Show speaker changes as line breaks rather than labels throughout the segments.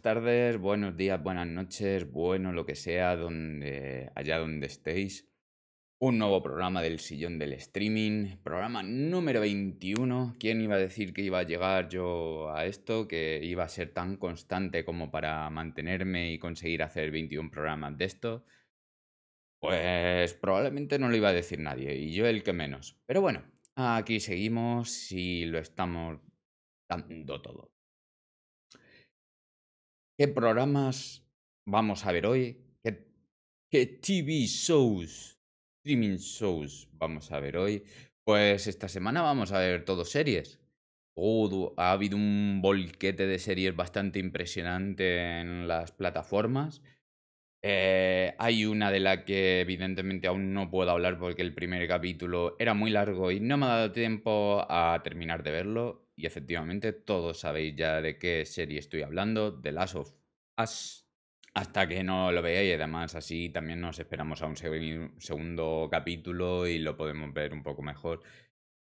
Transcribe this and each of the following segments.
buenas tardes, buenos días, buenas noches, bueno, lo que sea, allá donde estéis. Un nuevo programa del Sillón del Streaming, programa número 21. ¿Quién iba a decir que iba a llegar yo a esto? Que iba a ser tan constante como para mantenerme y conseguir hacer 21 programas de esto. Pues probablemente no lo iba a decir nadie, y yo el que menos. Pero bueno, aquí seguimos y lo estamos dando todo. ¿Qué programas vamos a ver hoy? ¿Qué TV shows, streaming shows vamos a ver hoy? Pues esta semana vamos a ver todo series. Ha habido un volquete de series bastante impresionante en las plataformas. Hay una de la que evidentemente aún no puedo hablar porque el primer capítulo era muy largo y no me ha dado tiempo a terminar de verlo. Y efectivamente todos sabéis ya de qué serie estoy hablando, The Last of Us. Hasta que no lo veáis y además así también nos esperamos a un segundo capítulo y lo podemos ver un poco mejor.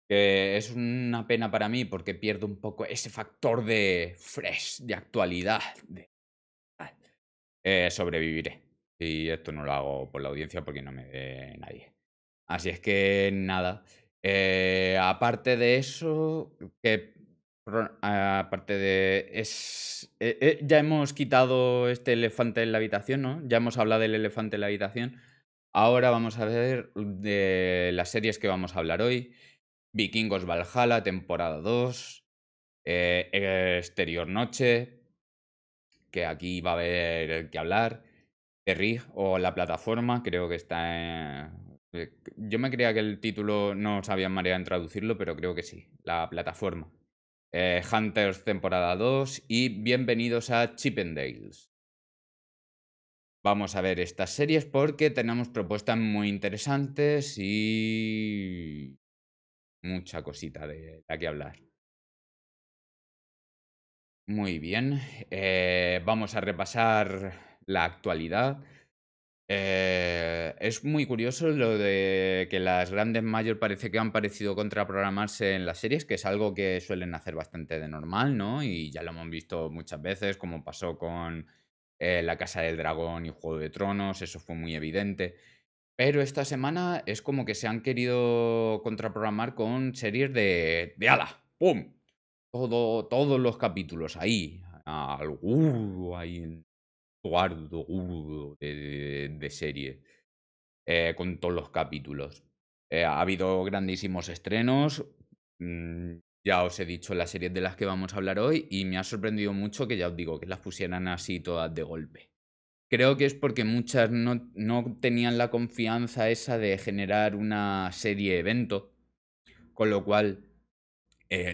Que es una pena para mí porque pierdo un poco ese factor de fresh, de actualidad. Sobreviviré. Y esto no lo hago por la audiencia porque no me ve nadie. Así es que nada. Aparte de eso, aparte de... ya hemos quitado este elefante en la habitación, ¿no? Ya hemos hablado del elefante en la habitación. Ahora vamos a ver de las series que vamos a hablar hoy. Vikingos Valhalla, temporada 2. Exterior Noche, que aquí va a haber que hablar. The Rig o la plataforma, creo que está yo me creía que el título no sabía manera en traducirlo, pero creo que sí, la plataforma. Hunters temporada 2 y bienvenidos a Chippendales. Vamos a ver estas series porque tenemos propuestas muy interesantes y mucha cosita de la que hablar. Muy bien, vamos a repasar la actualidad. Es muy curioso lo de que las grandes mayor parece que han parecido contraprogramarse en las series, que es algo que suelen hacer bastante de normal, ¿no? Y ya lo hemos visto muchas veces, como pasó con La Casa del Dragón y Juego de Tronos, eso fue muy evidente. Pero esta semana es como que se han querido contraprogramar con series de ala, ¡pum! Todos los capítulos ahí, ahí guardo de serie con todos los capítulos. Ha habido grandísimos estrenos. Ya os he dicho las series de las que vamos a hablar hoy y me ha sorprendido mucho que ya os digo que las pusieran así todas de golpe. Creo que es porque muchas no tenían la confianza esa de generar una serie evento, con lo cual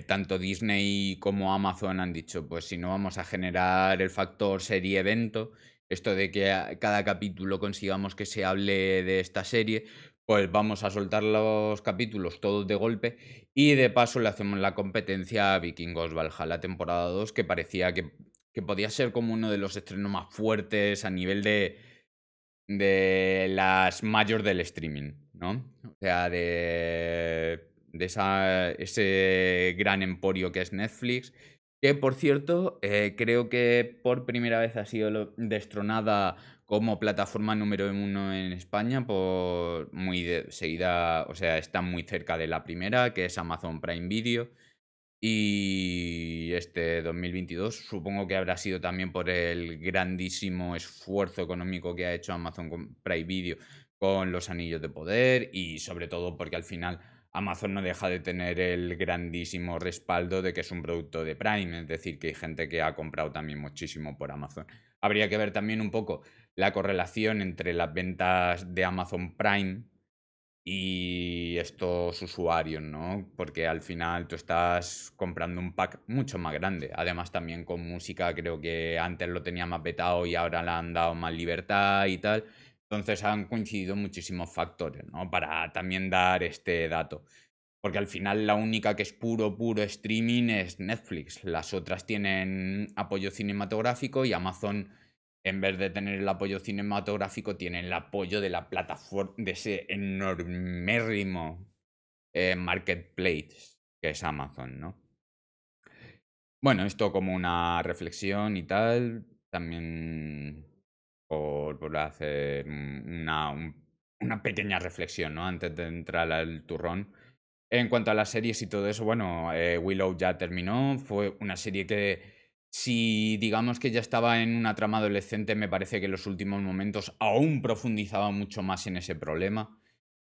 tanto Disney como Amazon han dicho, pues si no vamos a generar el factor serie evento, esto de que cada capítulo consigamos que se hable de esta serie, pues vamos a soltar los capítulos todos de golpe y de paso le hacemos la competencia a Vikingos Valhalla temporada 2 que parecía que podía ser como uno de los estrenos más fuertes a nivel de las mayores del streaming, ¿no? O sea, ese gran emporio que es Netflix, que por cierto, creo que por primera vez ha sido destronada como plataforma número 1 en España, por seguida, o sea, está muy cerca de la primera, que es Amazon Prime Video. Y este 2022 supongo que habrá sido también por el grandísimo esfuerzo económico que ha hecho Amazon con Prime Video con los Anillos de Poder y sobre todo porque al final Amazon no deja de tener el grandísimo respaldo de que es un producto de Prime, es decir, que hay gente que ha comprado también muchísimo por Amazon. Habría que ver también un poco la correlación entre las ventas de Amazon Prime y estos usuarios, ¿no? Porque al final tú estás comprando un pack mucho más grande. Además, también con música creo que antes lo tenía más vetado y ahora le han dado más libertad y tal. Entonces han coincidido muchísimos factores, ¿no? Para también dar este dato. Porque al final la única que es puro, puro streaming es Netflix. Las otras tienen apoyo cinematográfico y Amazon, en vez de tener el apoyo cinematográfico, tiene el apoyo de la plataforma, de ese enormérrimo marketplace que es Amazon, ¿no? Bueno, esto como una reflexión y tal. también por hacer una pequeña reflexión, ¿no? Antes de entrar al turrón. En cuanto a las series y todo eso, bueno, Willow ya terminó. Fue una serie que, si digamos que ya estaba en una trama adolescente, me parece que en los últimos momentos aún profundizaba mucho más en ese problema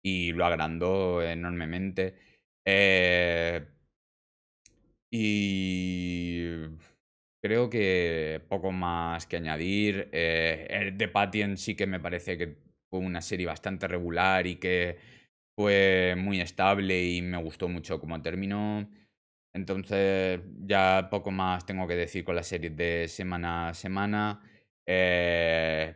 y lo agrandó enormemente. Eh, y creo que poco más que añadir. El The Patient sí que me parece que fue una serie bastante regular y que fue muy estable y me gustó mucho cómo terminó. Entonces, ya poco más tengo que decir con las series de semana a semana.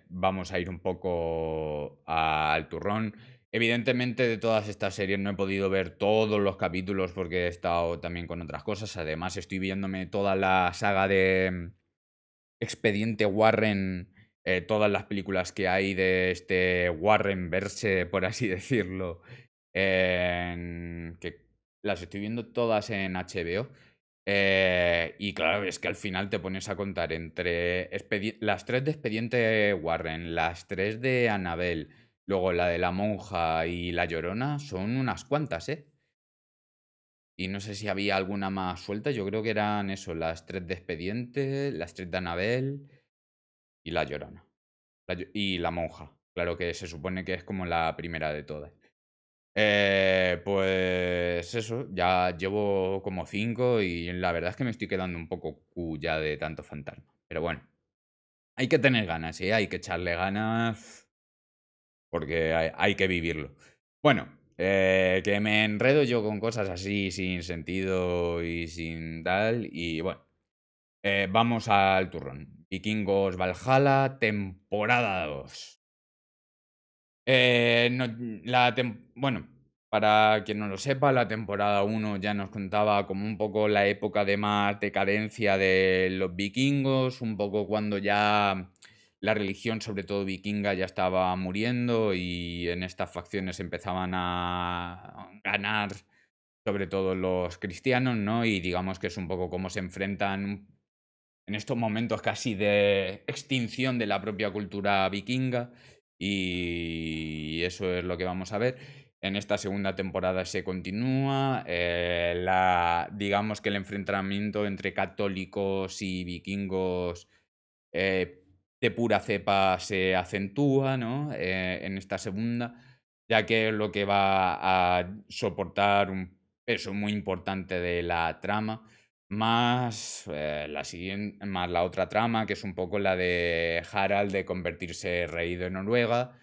Vamos a ir un poco al turrón. Evidentemente, de todas estas series no he podido ver todos los capítulos porque he estado también con otras cosas. Además, estoy viéndome toda la saga de Expediente Warren, todas las películas que hay de este Warren verse, por así decirlo, que las estoy viendo todas en HBO. Y claro, es que al final te pones a contar entre las tres de Expediente Warren, las tres de Annabelle, luego la de la monja y la Llorona, son unas cuantas, ¿eh? Y no sé si había alguna más suelta, yo creo que eran eso, las tres de Expediente, las tres de Annabelle y la Llorona. Y la monja, claro que se supone que es como la primera de todas. Pues eso, ya llevo como 5 y la verdad es que me estoy quedando un poco ya de tanto fantasma. Pero bueno, hay que tener ganas, ¿eh? Hay que echarle ganas porque hay que vivirlo. Bueno, que me enredo yo con cosas así sin sentido y sin tal. Y bueno, vamos al turrón. Vikingos Valhalla, temporada 2. No, bueno, para quien no lo sepa, la temporada 1 ya nos contaba como un poco la época de más decadencia de los vikingos, un poco cuando ya la religión, sobre todo vikinga, ya estaba muriendo y en estas facciones empezaban a ganar sobre todo los cristianos, ¿no? Y digamos que es un poco cómo se enfrentan en estos momentos casi de extinción de la propia cultura vikinga y eso es lo que vamos a ver. En esta segunda temporada se continúa, digamos que el enfrentamiento entre católicos y vikingos eh, de pura cepa se acentúa, ¿no? En esta segunda, ya que es lo que va a soportar un peso muy importante de la trama más más la otra trama, que es un poco la de Harald de convertirse rey de Noruega.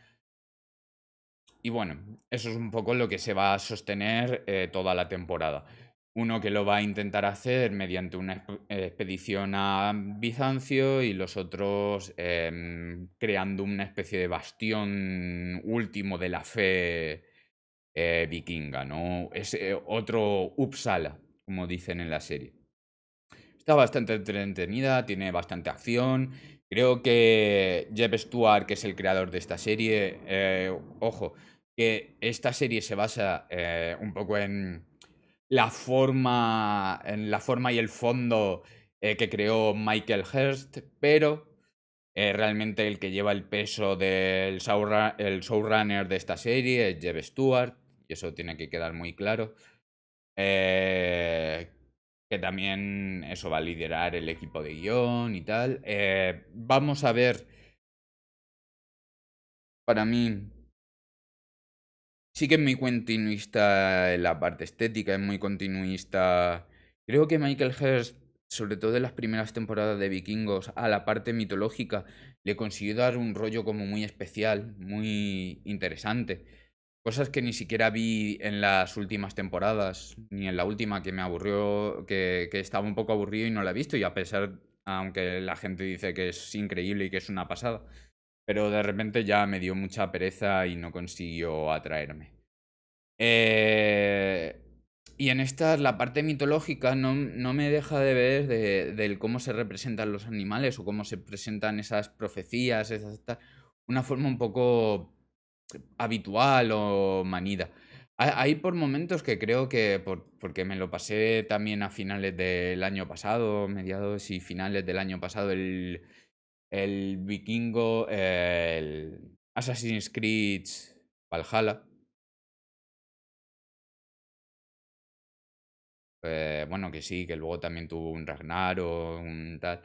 Y bueno, eso es un poco lo que se va a sostener toda la temporada. Uno que lo va a intentar hacer mediante una expedición a Bizancio y los otros creando una especie de bastión último de la fe vikinga, ¿no? Es otro Uppsala, como dicen en la serie. Está bastante entretenida, tiene bastante acción. Creo que Jeb Stuart, que es el creador de esta serie, ojo, que esta serie se basa un poco en la forma y el fondo que creó Michael Hirst, pero realmente el que lleva el peso del el showrunner de esta serie es Jeb Stuart, y eso tiene que quedar muy claro. Eh, que también eso va a liderar el equipo de guión y tal. Vamos a ver, para mí, sí que es muy continuista en la parte estética, es muy continuista. Creo que Michael Hirst, sobre todo en las primeras temporadas de Vikingos, a la parte mitológica, le consiguió dar un rollo como muy especial, muy interesante. Cosas que ni siquiera vi en las últimas temporadas, ni en la última que me aburrió, que estaba un poco aburrido y no la he visto, y a pesar, aunque la gente dice que es increíble y que es una pasada, pero de repente ya me dio mucha pereza y no consiguió atraerme. Eh, y en esta, la parte mitológica no me deja de ver del cómo se representan los animales o cómo se presentan esas profecías, una forma un poco habitual o manida. Hay por momentos que creo que, porque me lo pasé también a finales del año pasado, mediados y finales del año pasado, el Vikingo, el Assassin's Creed Valhalla. Bueno, que sí, que luego también tuvo un Ragnarok, un tal,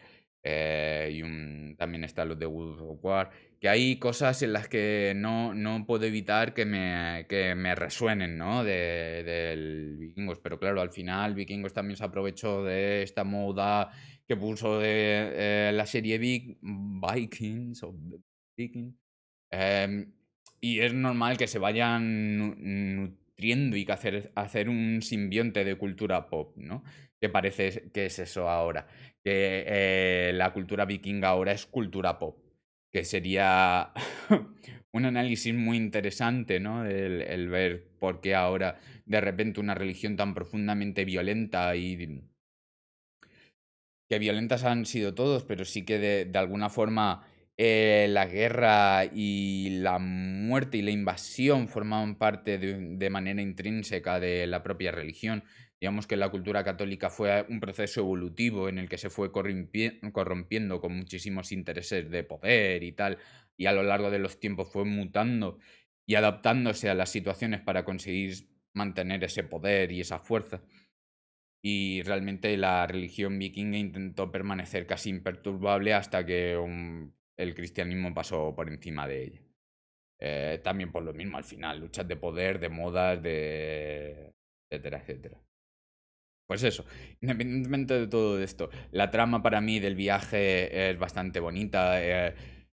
también está los de World of War, que hay cosas en las que no puedo evitar que me resuenen, ¿no? Del Vikingos, pero claro, al final Vikingos también se aprovechó de esta moda que puso de la serie Vikings o Viking. Em, y es normal que se vayan nutriendo y que hacer un simbionte de cultura pop, ¿no? Que parece que es eso ahora. Que la cultura vikinga ahora es cultura pop. Que sería un análisis muy interesante, ¿no? El ver por qué ahora de repente una religión tan profundamente violenta y que violentas han sido todos, pero sí que de alguna forma la guerra y la muerte y la invasión formaban parte de manera intrínseca de la propia religión. Digamos que la cultura católica fue un proceso evolutivo en el que se fue corrompiendo con muchísimos intereses de poder y tal, y a lo largo de los tiempos fue mutando y adaptándose a las situaciones para conseguir mantener ese poder y esa fuerza. Y realmente la religión vikinga intentó permanecer casi imperturbable hasta que el cristianismo pasó por encima de ella. También por lo mismo, al final, luchas de poder, de modas, de etcétera, etcétera. Pues eso, independientemente de todo esto, la trama para mí del viaje es bastante bonita.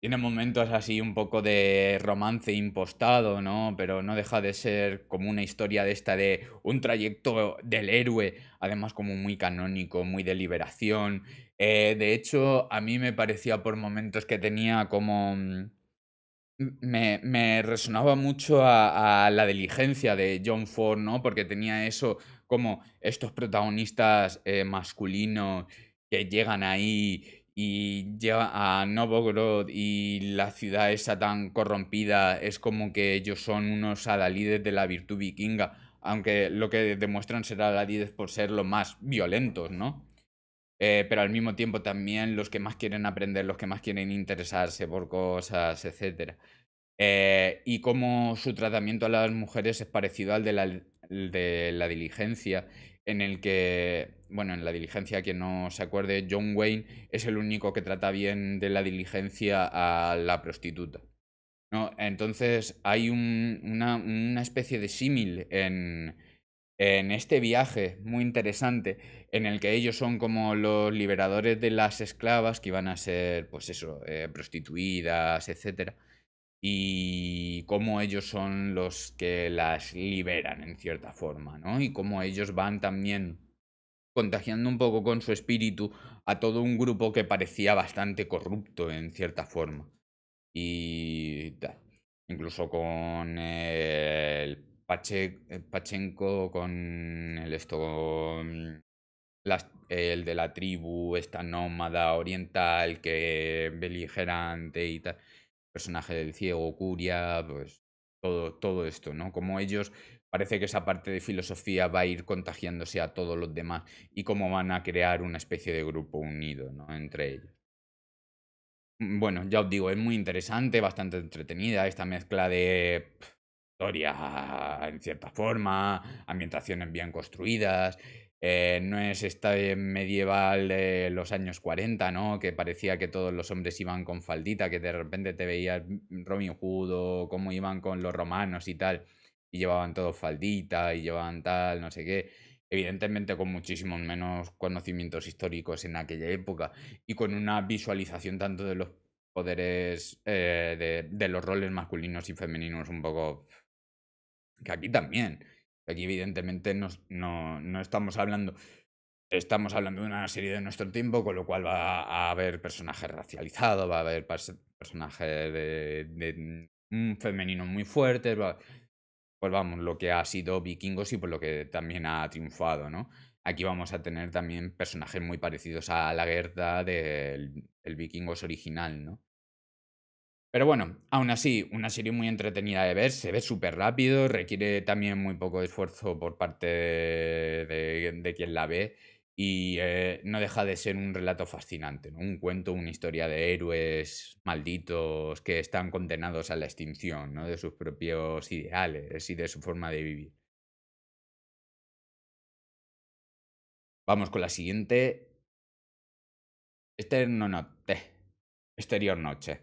Tiene momentos así un poco de romance impostado, ¿no? Pero no deja de ser como una historia de esta de un trayecto del héroe, además como muy canónico, muy de liberación. De hecho, a mí me parecía por momentos que tenía como me resonaba mucho a la diligencia de John Ford, ¿no? Porque tenía eso como estos protagonistas masculinos que llegan ahí y llegan a Novgorod y la ciudad esa tan corrompida es como que ellos son unos adalides de la virtud vikinga, aunque lo que demuestran ser adalides por ser los más violentos, ¿no? Pero al mismo tiempo también los que más quieren aprender, los que más quieren interesarse por cosas, etcétera. Y cómo su tratamiento a las mujeres es parecido al de la diligencia, en el que, bueno, en la diligencia, quien no se acuerde, John Wayne es el único que trata bien de la diligencia a la prostituta, ¿no? Entonces hay una especie de símil en este viaje muy interesante, en el que ellos son como los liberadores de las esclavas que iban a ser, pues eso, prostituidas, etcétera, y cómo ellos son los que las liberan en cierta forma, ¿no? Y cómo ellos van también contagiando un poco con su espíritu a todo un grupo que parecía bastante corrupto en cierta forma. Y tal. Incluso con el Pachenko, con el esto, con el de la tribu, esta nómada oriental, que beligerante y tal, personaje del ciego, Curia, pues todo esto, ¿no? Como ellos, parece que esa parte de filosofía va a ir contagiándose a todos los demás y cómo van a crear una especie de grupo unido, ¿no? Entre ellos. Bueno, ya os digo, es muy interesante, bastante entretenida esta mezcla de historia en cierta forma, ambientaciones bien construidas. No es esta medieval de los años 40, ¿no? Que parecía que todos los hombres iban con faldita, que de repente te veías Robin Hood o cómo iban con los romanos y tal, y llevaban todos faldita y llevaban tal, no sé qué. Evidentemente con muchísimos menos conocimientos históricos en aquella época y con una visualización tanto de los poderes, de los roles masculinos y femeninos un poco que aquí también. Aquí evidentemente no estamos hablando de una serie de nuestro tiempo, con lo cual va a haber personajes racializados, va a haber personajes de un femenino muy fuertes, pues vamos, lo que ha sido Vikingos y por lo que también ha triunfado, ¿no? Aquí vamos a tener también personajes muy parecidos a la Gerda del el Vikingos original, ¿no? Pero bueno, aún así, una serie muy entretenida de ver, se ve súper rápido, requiere también muy poco esfuerzo por parte de quien la ve y no deja de ser un relato fascinante, ¿no? Un cuento, una historia de héroes malditos que están condenados a la extinción, ¿no? De sus propios ideales y de su forma de vivir. Vamos con la siguiente. Eterno Notte. Exterior Noche.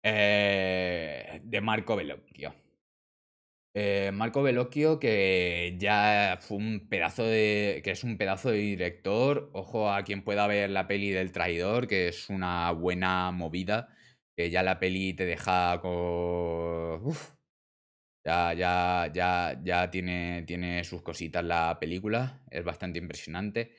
De Marco Bellocchio. Marco Bellocchio, que ya fue un pedazo de. Que es un pedazo de director. Ojo a quien pueda ver la peli del traidor, que es una buena movida. Que ya la peli te deja con. Uf, ya tiene sus cositas la película. Es bastante impresionante.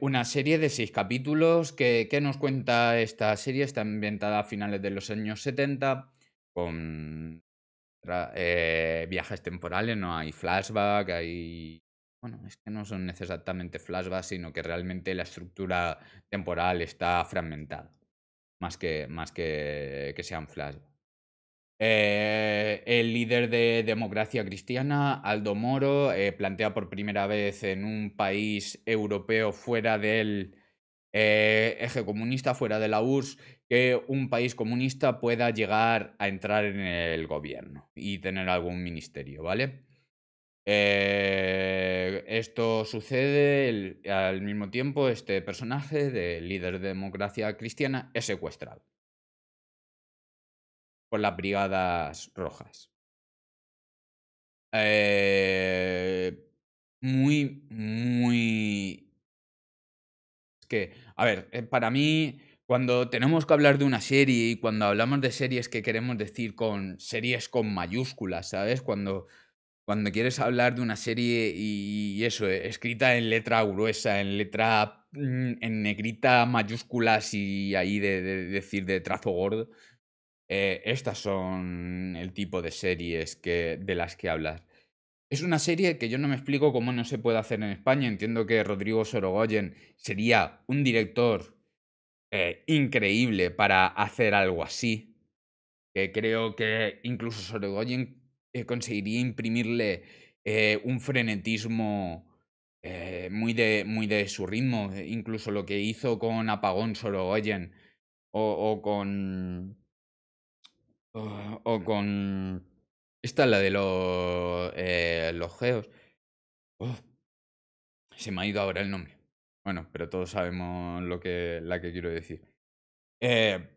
Una serie de 6 capítulos. ¿Qué nos cuenta esta serie? Está ambientada a finales de los años 70, con viajes temporales, no hay flashback, hay... Bueno, es que no son exactamente flashbacks, sino que realmente la estructura temporal está fragmentada, más que sean flashbacks. El líder de Democracia Cristiana, Aldo Moro, plantea por primera vez en un país europeo fuera del eje comunista, fuera de la URSS, que un país comunista pueda llegar a entrar en el gobierno y tener algún ministerio, ¿vale? Esto sucede al mismo tiempo, este personaje de líder de Democracia Cristiana es secuestrado por las Brigadas Rojas. Eh, muy... Es que, a ver, para mí, cuando tenemos que hablar de una serie y cuando hablamos de series que queremos decir con series con mayúsculas, ¿sabes? Cuando quieres hablar de una serie y eso, escrita en letra gruesa, en letra, en negrita mayúsculas y ahí de decir de trazo gordo, estas son el tipo de series de las que hablas. Es una serie que yo no me explico cómo no se puede hacer en España. Entiendo que Rodrigo Sorogoyen sería un director increíble para hacer algo así. Que creo que incluso Sorogoyen conseguiría imprimirle un frenetismo muy de su ritmo. Incluso lo que hizo con Apagón Sorogoyen o con o con... Esta, la de los geos. Oh, se me ha ido ahora el nombre. Bueno, pero todos sabemos la que quiero decir. Eh,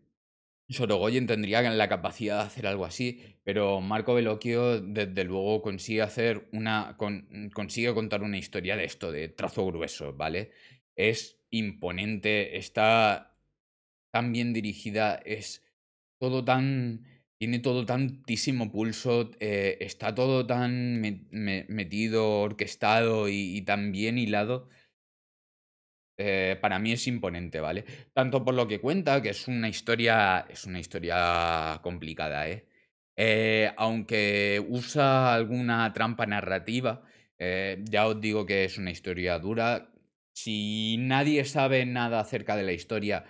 Sorogoyen tendría la capacidad de hacer algo así, pero Marco Bellocchio, desde luego, consigue contar una historia de esto, de trazo grueso, ¿vale? Es imponente, está tan bien dirigida, tiene todo tantísimo pulso, está todo tan metido, orquestado y tan bien hilado. Para mí es imponente, ¿vale? Tanto por lo que cuenta, que es una historia complicada, ¿eh? Aunque usa alguna trampa narrativa, ya os digo que es una historia dura. Si nadie sabe nada acerca de la historia,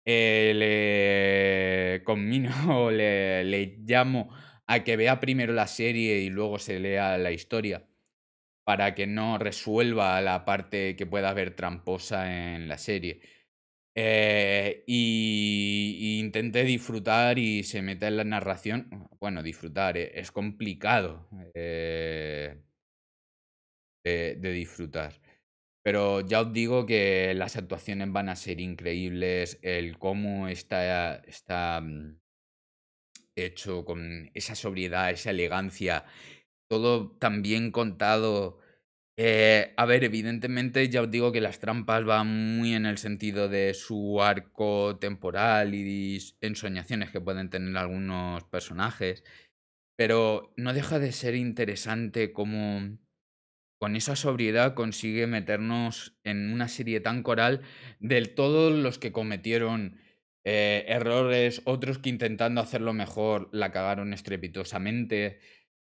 le conmino, le llamo a que vea primero la serie y luego se lea la historia para que no resuelva la parte que pueda haber tramposa en la serie. Y intenté disfrutar y se meta en la narración. Bueno, disfrutar, es complicado de disfrutar. Pero ya os digo que las actuaciones van a ser increíbles, el cómo está hecho con esa sobriedad, esa elegancia, todo tan bien contado. A ver, evidentemente ya os digo que las trampas van muy en el sentido de su arco temporal y ensoñaciones que pueden tener algunos personajes, pero no deja de ser interesante cómo con esa sobriedad consigue meternos en una serie tan coral de todos los que cometieron errores, otros que intentando hacerlo mejor la cagaron estrepitosamente.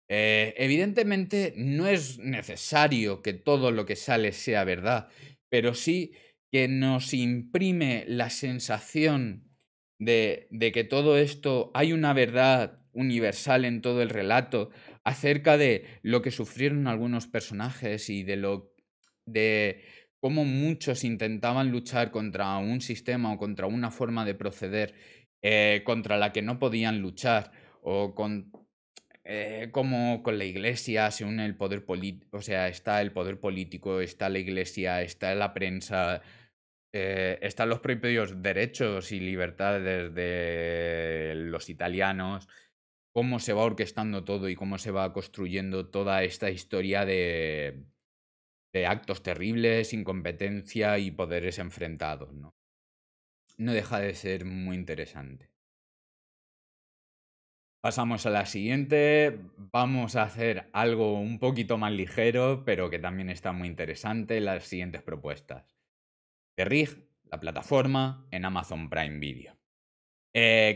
Evidentemente no es necesario que todo lo que sale sea verdad, pero sí que nos imprime la sensación de que todo esto hay una verdad universal en todo el relato acerca de lo que sufrieron algunos personajes y de cómo muchos intentaban luchar contra un sistema o contra una forma de proceder contra la que no podían luchar, o como con la iglesia se une el poder político, o sea, está el poder político, está la iglesia, está la prensa, están los propios derechos y libertades de los italianos, cómo se va orquestando todo y cómo se va construyendo toda esta historia de actos terribles, incompetencia y poderes enfrentados, ¿no? No deja de ser muy interesante. Pasamos a la siguiente. Vamos a hacer algo un poquito más ligero, pero que también está muy interesante. Las siguientes propuestas. The Rig, la plataforma, en Amazon Prime Video.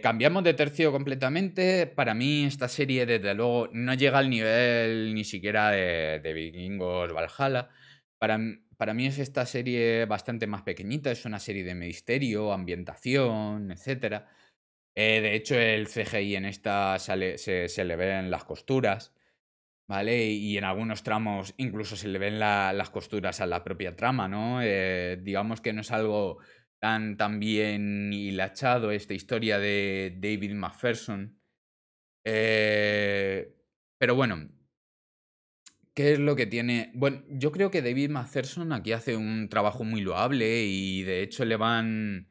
Cambiamos de tercio completamente. Para mí esta serie, desde luego, no llega al nivel ni siquiera de Vikingos Valhalla. Para mí es esta serie bastante más pequeñita. Es una serie de misterio, ambientación, etcétera. De hecho, el CGI en esta se le ven las costuras, ¿vale? Y en algunos tramos incluso se le ven las costuras a la propia trama, ¿no? Digamos que no es algo tan bien hilachado esta historia de David Macpherson. Eh, pero bueno, ¿qué es lo que tiene? Bueno, yo creo que David Macpherson aquí hace un trabajo muy loable y de hecho le van...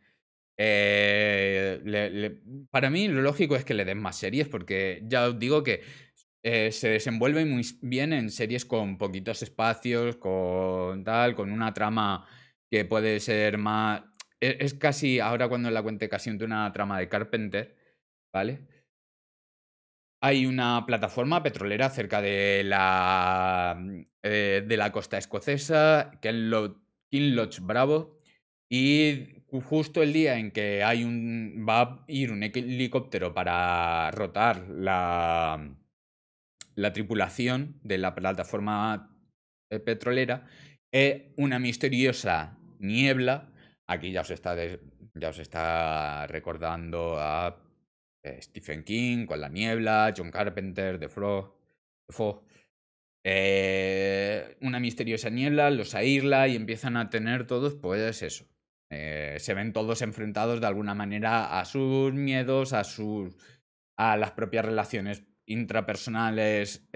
para mí lo lógico es que le den más series porque ya os digo que se desenvuelve muy bien en series con poquitos espacios, con tal, con una trama que puede ser más... Es casi, ahora cuando la cuente, casi una trama de Carpenter, ¿vale? Hay una plataforma petrolera cerca de la costa escocesa, Kinloch Bravo, y justo el día en que va a ir un helicóptero para rotar la tripulación de la plataforma petrolera, una misteriosa niebla, aquí ya os está recordando a Stephen King con La niebla, John Carpenter, The Fog. Una misteriosa niebla los aísla y empiezan a tener todos, pues eso. Se ven todos enfrentados de alguna manera a sus miedos, a las propias relaciones intrapersonales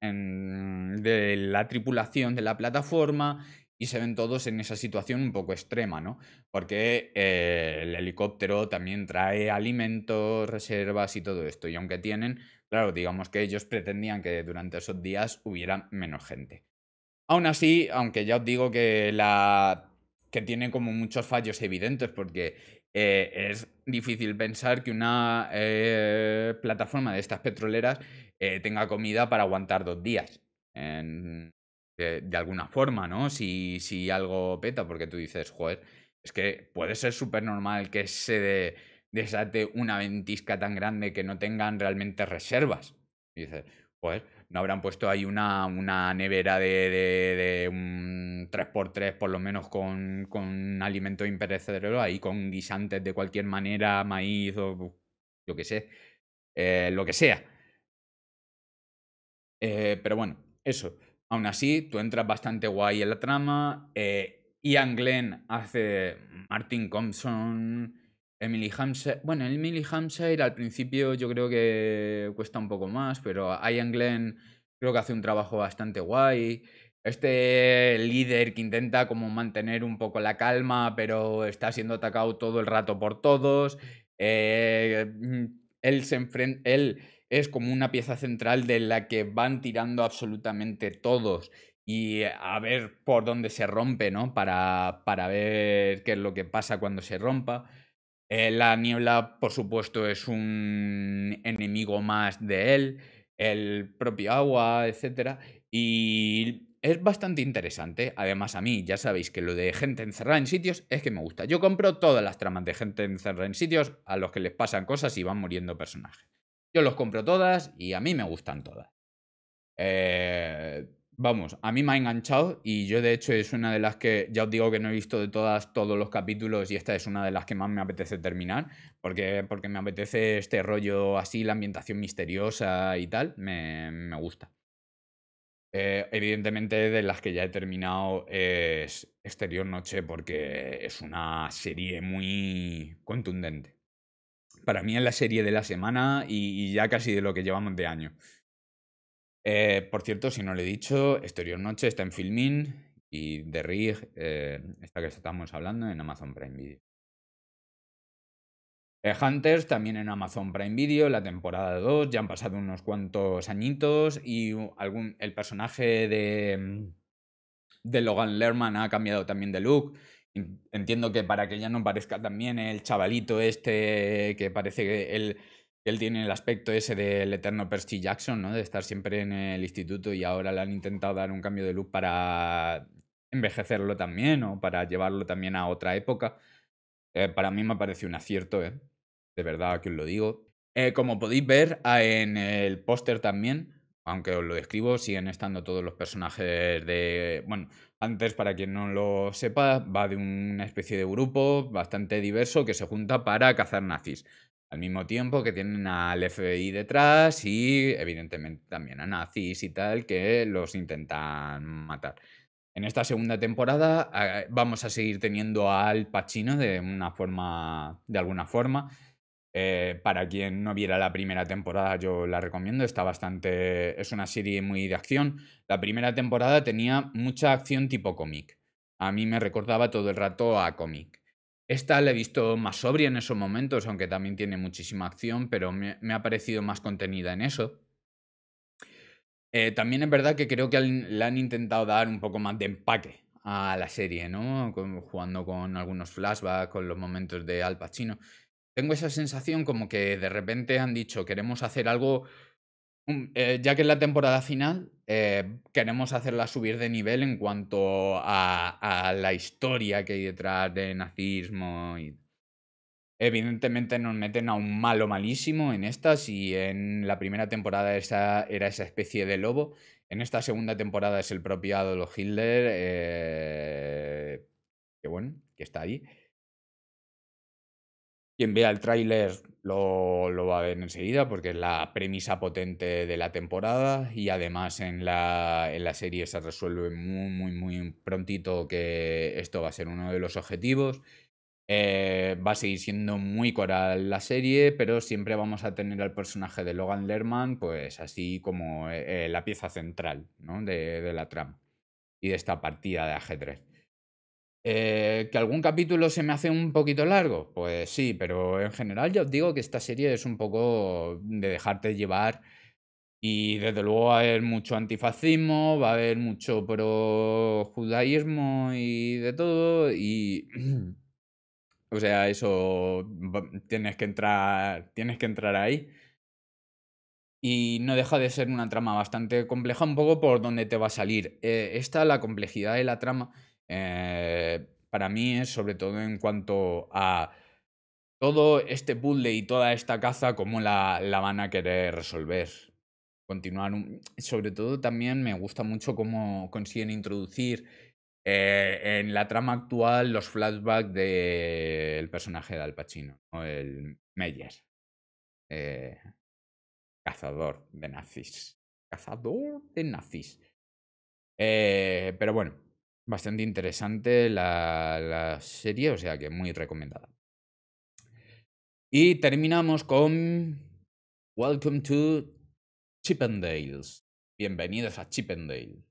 de la tripulación de la plataforma, y se ven todos en esa situación un poco extrema, ¿no? Porque el helicóptero también trae alimentos, reservas y todo esto. Y aunque tienen, claro, digamos que ellos pretendían que durante esos días hubiera menos gente. Aún así, aunque ya os digo que tiene como muchos fallos evidentes, porque es difícil pensar que una plataforma de estas petroleras tenga comida para aguantar 2 días. De alguna forma, ¿no? Si algo peta, porque tú dices, joder, es que puede ser súper normal que desate una ventisca tan grande que no tengan realmente reservas. Y dices, joder, no habrán puesto ahí una nevera de un 3x3 por lo menos con alimento imperecedero, ahí con guisantes de cualquier manera, maíz o yo qué sé, lo que sea. Pero bueno, eso. Aún así, tú entras bastante guay en la trama. Ian Glenn hace Martin Compson, Emily Hampshire. Bueno, Emily Hampshire al principio yo creo que cuesta un poco más, pero Ian Glenn creo que hace un trabajo bastante guay. Este líder que intenta como mantener un poco la calma, pero está siendo atacado todo el rato por todos. Él es como una pieza central de la que van tirando absolutamente todos y a ver por dónde se rompe, ¿no? Para ver qué es lo que pasa cuando se rompa. La niebla, por supuesto, es un enemigo más de él, el propio agua, etcétera. Y es bastante interesante. Además, a mí, ya sabéis que lo de gente encerrada en sitios es que me gusta. Yo compro todas las tramas de gente encerrada en sitios a los que les pasan cosas y van muriendo personajes. Yo los compro todas y a mí me gustan todas. Vamos, a mí me ha enganchado y yo de hecho es una de las que, ya os digo que no he visto de todos los capítulos y esta es una de las que más me apetece terminar, porque me apetece este rollo así, la ambientación misteriosa y tal, me gusta. Evidentemente, de las que ya he terminado es Exterior Noche porque es una serie muy contundente. Para mí es la serie de la semana y ya casi de lo que llevamos de año. Por cierto, si no lo he dicho, Exterior Noche está en Filmin y The Rig, esta que estamos hablando, en Amazon Prime Video. Hunters también en Amazon Prime Video, la temporada 2, ya han pasado unos cuantos añitos y el personaje de Logan Lerman ha cambiado también de look. Entiendo que para que ya no parezca también el chavalito este que parece que él tiene el aspecto ese del eterno Percy Jackson, ¿no? De estar siempre en el instituto y ahora le han intentado dar un cambio de look para envejecerlo también o para llevarlo también a otra época. Para mí me ha parecido un acierto, ¿eh? De verdad que os lo digo. Como podéis ver en el póster también, aunque os lo describo, siguen estando todos los personajes de... Bueno, antes, para quien no lo sepa, va de una especie de grupo bastante diverso que se junta para cazar nazis. Al mismo tiempo que tienen al FBI detrás y, evidentemente, también a nazis y tal que los intentan matar. En esta segunda temporada vamos a seguir teniendo a Al Pacino de alguna forma. Para quien no viera la primera temporada, yo la recomiendo. Es una serie muy de acción. La primera temporada tenía mucha acción tipo cómic. A mí me recordaba todo el rato a cómic. Esta la he visto más sobria en esos momentos, aunque también tiene muchísima acción, pero me ha parecido más contenida en eso. También es verdad que creo que le han intentado dar un poco más de empaque a la serie, ¿no? Jugando con algunos flashbacks, con los momentos de Al Pacino. Tengo esa sensación como que de repente han dicho, queremos hacer algo, ya que es la temporada final, queremos hacerla subir de nivel en cuanto a la historia que hay detrás de nazismo y evidentemente nos meten a un malo malísimo en estas y en la primera temporada era esa especie de lobo. En esta segunda temporada es el propio Adolf Hitler, que bueno, que está ahí. Quien vea el tráiler lo va a ver enseguida porque es la premisa potente de la temporada y además en la serie se resuelve muy prontito que esto va a ser uno de los objetivos. Va a seguir siendo muy coral la serie, pero siempre vamos a tener al personaje de Logan Lerman, pues así como la pieza central, ¿no? de la trama y de esta partida de ajedrez. ¿Que algún capítulo se me hace un poquito largo? Pues sí, pero en general ya os digo que esta serie es un poco de dejarte llevar y desde luego va a haber mucho antifascismo, va a haber mucho pro-judaísmo y de todo y... O sea, eso tienes que entrar ahí. Y no deja de ser una trama bastante compleja, un poco por donde te va a salir. La complejidad de la trama, para mí es sobre todo en cuanto a todo este puzzle y toda esta caza, cómo la van a querer resolver. Sobre todo también me gusta mucho cómo consiguen introducir en la trama actual los flashbacks del personaje de Al Pacino, ¿no? El Meyer, eh, cazador de nazis. Cazador de nazis. Pero bueno, bastante interesante la serie, o sea que muy recomendada. Y terminamos con Welcome to Chippendales. Bienvenidos a Chippendale.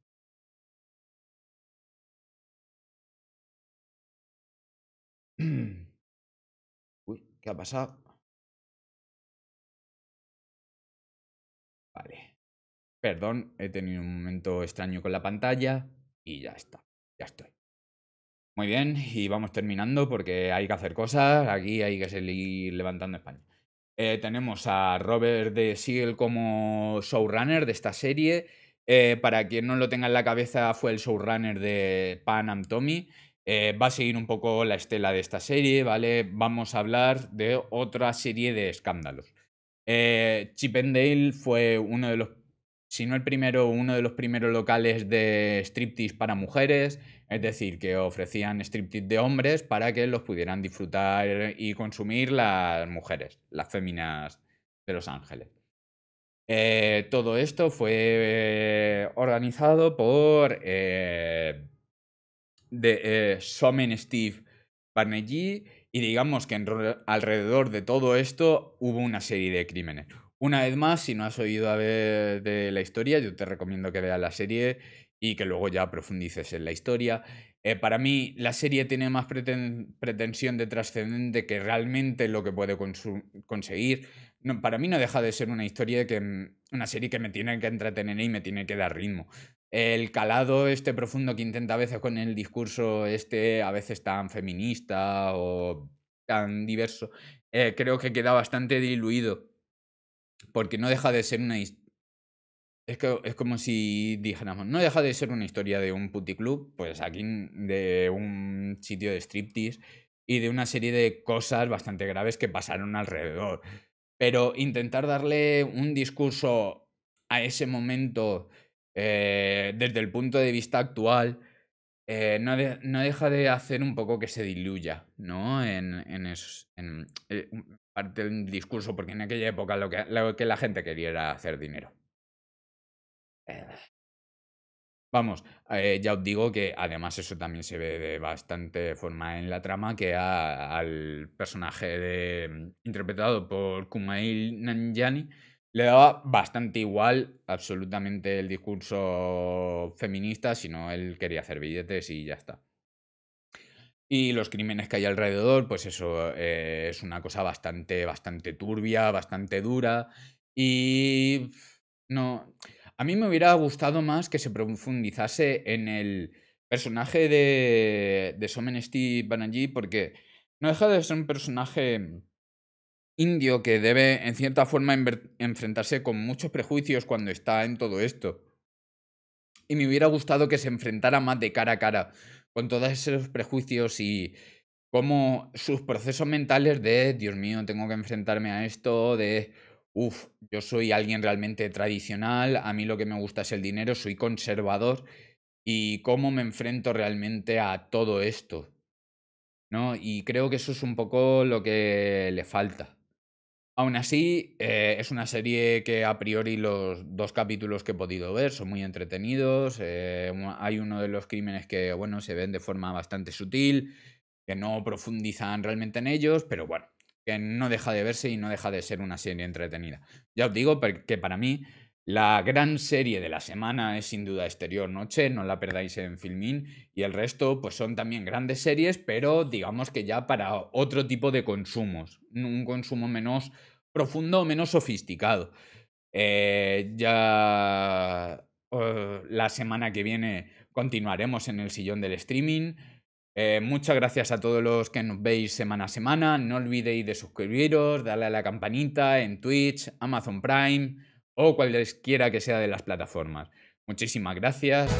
Uy, ¿qué ha pasado? Vale. Perdón, he tenido un momento extraño con la pantalla y ya está. Ya estoy. Muy bien, y vamos terminando porque hay que hacer cosas. Aquí hay que seguir levantando España. Tenemos a Robert de Siegel como showrunner de esta serie. Para quien no lo tenga en la cabeza, fue el showrunner de Pan and Tommy. Va a seguir un poco la estela de esta serie, ¿vale? Vamos a hablar de otra serie de escándalos. Chip 'n Dale fue uno de los, si no el primero, uno de los primeros locales de striptease para mujeres, es decir, que ofrecían striptease de hombres para que los pudieran disfrutar y consumir las mujeres, las féminas de Los Ángeles. Todo esto fue organizado por Somen Steve Banerjee y digamos que alrededor de todo esto hubo una serie de crímenes. Una vez más, si no has oído a ver de la historia, yo te recomiendo que veas la serie y que luego ya profundices en la historia. Para mí, la serie tiene más pretensión de trascendente que realmente lo que puede conseguir. No, para mí no deja de ser una historia una serie que me tiene que entretener y me tiene que dar ritmo. El calado este profundo que intenta a veces con el discurso este, a veces tan feminista o tan diverso, creo que queda bastante diluido, porque no deja de ser es como si dijéramos, no deja de ser una historia de un puticlub, pues aquí de un sitio de striptease y de una serie de cosas bastante graves que pasaron alrededor. Pero intentar darle un discurso a ese momento desde el punto de vista actual no deja de hacer un poco que se diluya, ¿no? Parte del discurso, porque en aquella época lo que la gente quería era hacer dinero. Vamos, ya os digo que además eso también se ve de bastante forma en la trama, que al personaje interpretado por Kumail Nanjiani le daba bastante igual absolutamente el discurso feminista, sino él quería hacer billetes y ya está. Y los crímenes que hay alrededor, pues eso es una cosa bastante turbia, bastante dura. Y no. A mí me hubiera gustado más que se profundizase en el personaje de Somen Steve Banerjee, porque no deja de ser un personaje indio que debe, en cierta forma, enfrentarse con muchos prejuicios cuando está en todo esto. Y me hubiera gustado que se enfrentara más de cara a cara con todos esos prejuicios y cómo sus procesos mentales de, Dios mío, tengo que enfrentarme a esto, de, uff, yo soy alguien realmente tradicional, a mí lo que me gusta es el dinero, soy conservador, y cómo me enfrento realmente a todo esto, ¿no? Y creo que eso es un poco lo que le falta. Aún así, es una serie que a priori los 2 capítulos que he podido ver son muy entretenidos. Hay uno de los crímenes que, bueno, se ven de forma bastante sutil, que no profundizan realmente en ellos, pero bueno, que no deja de verse y no deja de ser una serie entretenida. Ya os digo que para mí la gran serie de la semana es sin duda Exterior Noche, no la perdáis en Filmin, y el resto pues son también grandes series, pero digamos que ya para otro tipo de consumos, un consumo menos profundo, menos sofisticado. La semana que viene continuaremos en el sillón del streaming. Muchas gracias a todos los que nos veis semana a semana. No olvidéis de suscribiros, darle a la campanita en Twitch, Amazon Prime o cualesquiera que sea de las plataformas. Muchísimas gracias.